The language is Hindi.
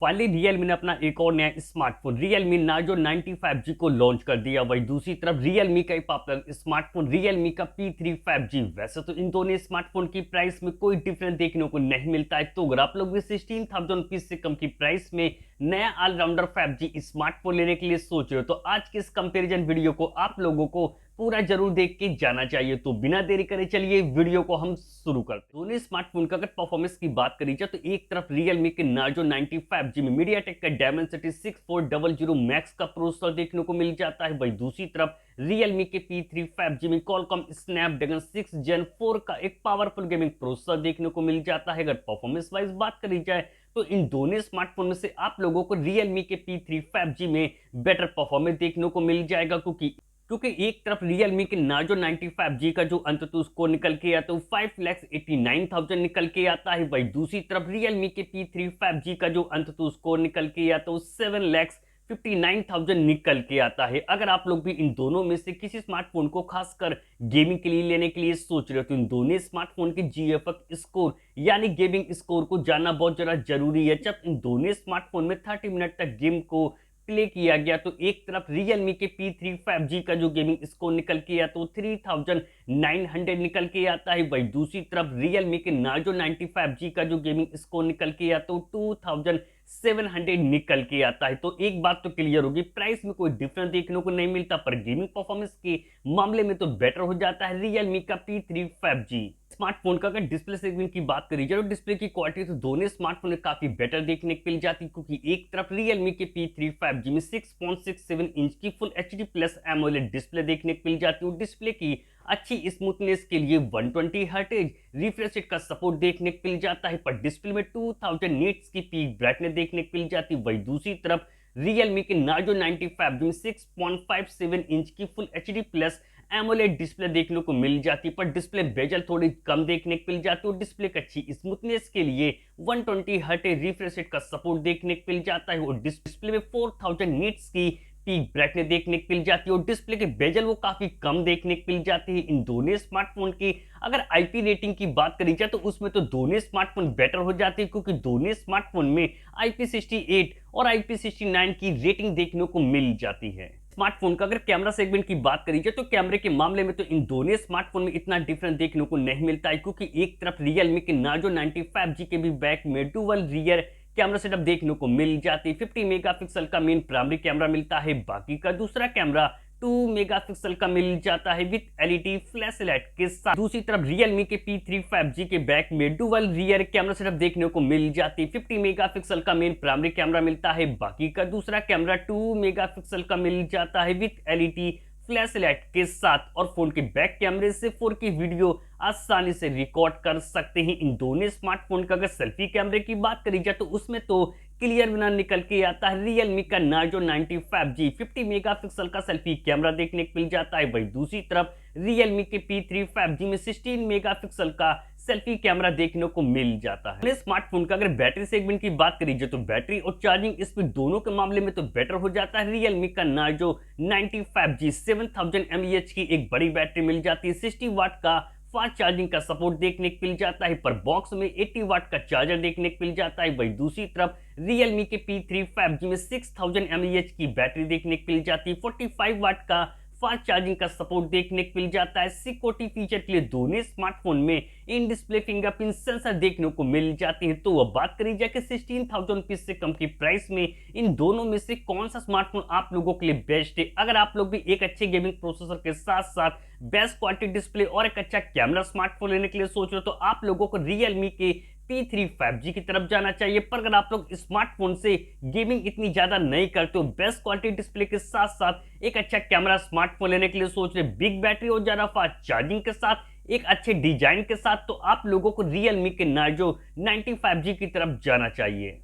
फाइनली Realme ने अपना एक और नया स्मार्टफोन Realme Narzo 90 5G को लॉन्च कर दिया। वहीं दूसरी तरफ Realme का ही पॉपुलर स्मार्टफोन Realme का P3 5G। वैसे तो इन दोनों स्मार्टफोन की प्राइस में कोई डिफरेंस देखने को नहीं मिलता है, तो अगर आप लोग भी 16,000 रुपीज से कम की प्राइस में नया ऑलराउंडर 5G स्मार्टफोन लेने के लिए सोच रहे हो, तो आज के इस कंपैरिजन वीडियो को आप लोगों को पूरा जरूर देख के जाना चाहिए। तो बिना देरी करे चलिए वीडियो को हम शुरू करते हैं। दोनों स्मार्टफोन का अगर परफॉर्मेंस की बात करी जाए तो एक तरफ Realme के Narzo 90 5G में MediaTek का Dimensity 6400 Max का प्रोसेसर देखने को मिल जाता है। वहीं दूसरी तरफ Realme के P3 5G में Qualcomm Snapdragon 6 Gen 4 का एक पावरफुल गेमिंग प्रोसेसर देखने को मिल जाता है। अगर परफॉर्मेंस वाइज बात करी जाए तो इन दोनों स्मार्टफोन में से आप लोगों को Realme के P3 5G में बेटर परफॉर्मेंस देखने को मिल जाएगा, क्योंकि एक तरफ Realme के Narzo 90 5G का जो अंततः स्कोर निकल के आता है वो 5,89,000 निकल के आता है। वहीं दूसरी तरफ Realme के P3 5G का जो अंततः स्कोर निकल के आता है वो 7,59,000 निकल के आता है। अगर आप लोग भी इन दोनों में से किसी स्मार्टफोन को खासकर गेमिंग के लिए लेने के लिए सोच रहे हो तो इन दोनों स्मार्टफोन के GFX स्कोर यानी गेमिंग स्कोर को जानना बहुत ज्यादा जरूरी है। जब इन दोनों स्मार्टफोन में 30 मिनट तक गेम को प्ले किया गया तो एक तरफ Realme के P3 5G का जो गेमिंग स्कोर निकल के आता है वो 3,900 निकल के आता है। वहीं दूसरी तरफ Realme के Narzo 90 5G का जो गेमिंग स्कोर निकल के आता है वो 2,700 निकल के आता है। तो एक बात तो क्लियर होगी, प्राइस में कोई डिफरेंस देखने को नहीं मिलता, पर गेमिंग परफॉर्मेंस के मामले में तो बेटर हो जाता है Realme का P3 5G। स्मार्टफोन का अगर डिस्प्ले सेगमेंट की बात करी जाए तो डिस्प्ले की क्वालिटी तो दोनों स्मार्टफोन में काफी बेटर देखने को मिल जाती है, क्योंकि एक तरफ Realme के P3 5G में 6.67 इंच की full HD plus AMOLED display देखने को मिल जाती है। डिस्प्ले की अच्छी स्मूथनेस के लिए 120 हर्ट्ज रिफ्रेश रेट का सपोर्ट देखने को मिल जाता है, पर डिस्प्ले में 2000 निट्स की पीक ब्राइटनेस देखने को मिल जाती है। वहीं दूसरी तरफ Realme के Narzo 90 5G में 6.57 इंच की full HD plus AMOLED display देखने को मिल जाती है, पर डिस्प्ले बेजल थोड़ी कम देखने को मिल जाती है। डिस्प्ले की अच्छी स्मूथनेस के लिए 120 हर्ट्ज रिफ्रेश रेट का सपोर्ट देखने को मिल जाता है और डिस्प्ले में 4000 निट्स की पीक ब्राइटनेस देखने को मिल जाती है और डिस्प्ले के बेजल वो काफी कम देखने को मिल जाती है। इन दोनों स्मार्टफोन की अगर IP रेटिंग की बात करी जाए तो उसमें तो दोनों स्मार्टफोन बेटर हो जाते हैं, क्योंकि दोनों स्मार्टफोन में IP68 और IP69 की रेटिंग देखने को मिल जाती है। स्मार्टफोन का अगर कैमरा सेगमेंट की बात करी जाए तो कैमरे के मामले में तो इन दोनों स्मार्टफोन में इतना डिफरेंस देखने को नहीं मिलता है, क्योंकि एक तरफ Realme के Narzo 90 5G के भी बैक में डुअल रियर कैमरा सेटअप देखने को मिल जाती है। 50 मेगापिक्सल का मेन प्राइमरी कैमरा मिलता है, बाकी का दूसरा कैमरा 2 मेगापिक्सल का मिल जाता है विद LED फ्लैश लाइट के साथ। दूसरी तरफ Realme के P3 5G के बैक में डुअल रियर कैमरा सेटअप देखने को मिल जाती है। 50 मेगापिक्सल का मेन प्राइमरी कैमरा मिलता है, बाकी का दूसरा कैमरा 2 मेगापिक्सल का मिल जाता है विद LED फ्लैश लाइट के साथ। और फोन के बैक कैमरे से 4K वीडियो आसानी से रिकॉर्ड कर सकते हैं। इन दोनों स्मार्टफोन का अगर सेल्फी कैमरे की बात करी जाए तो उसमें तो क्लियर बना निकल के आता है Realme का Narzo 90 5G 50 मेगापिक्सल का सेल्फी कैमरा देखने को मिल जाता है। वहीं दूसरी तरफ Realme के P3 5G में 16 मेगापिक्सल का सेल्फी कैमरा देखने को मिल जाता है। स्मार्टफोन का अगर बैटरी सेगमेंट की बात करी जाए तो बैटरी और चार्जिंग स्पीड दोनों के मामले में तो बेटर हो जाता है। Realme का Narzo 90 5G 7000 mAh की एक बड़ी बैटरी मिल जाती है, 60 वाट का फास्ट चार्जिंग का सपोर्ट देखने को मिल जाता है, पर बॉक्स में 80 वाट का चार्जर देखने को मिल जाता है। वहीं दूसरी तरफ Realme के P3 5G में 6000 mAh की बैटरी देखने को मिल जाती है, 45 वाट का फास्ट चार्जिंग का सपोर्ट देखने को मिल जाता है। सिक्योरिटी फीचर के लिए दोनों स्मार्टफोन में इन डिस्प्ले फिंगरप्रिंट सेंसर देखने को मिल जाती है। तो अब बात करी जाए कि 16,000 रुपीज से कम की प्राइस में इन दोनों में से कौन सा स्मार्टफोन आप लोगों के लिए बेस्ट है। अगर आप लोग भी एक अच्छे गेमिंग प्रोसेसर के साथ साथ बेस्ट क्वालिटी डिस्प्ले और एक अच्छा कैमरा स्मार्टफोन लेने के लिए सोच रहे हो तो आप लोगों को Realme के P3 5G की तरफ जाना चाहिए। पर अगर आप लोग स्मार्टफोन से गेमिंग इतनी ज्यादा नहीं करते हो, बेस्ट क्वालिटी डिस्प्ले के साथ साथ एक अच्छा कैमरा स्मार्टफोन लेने के लिए सोच रहे, बिग बैटरी और ज्यादा फास्ट चार्जिंग के साथ एक अच्छे डिजाइन के साथ, तो आप लोगों को Realme के Narzo 90 5G की तरफ जाना चाहिए।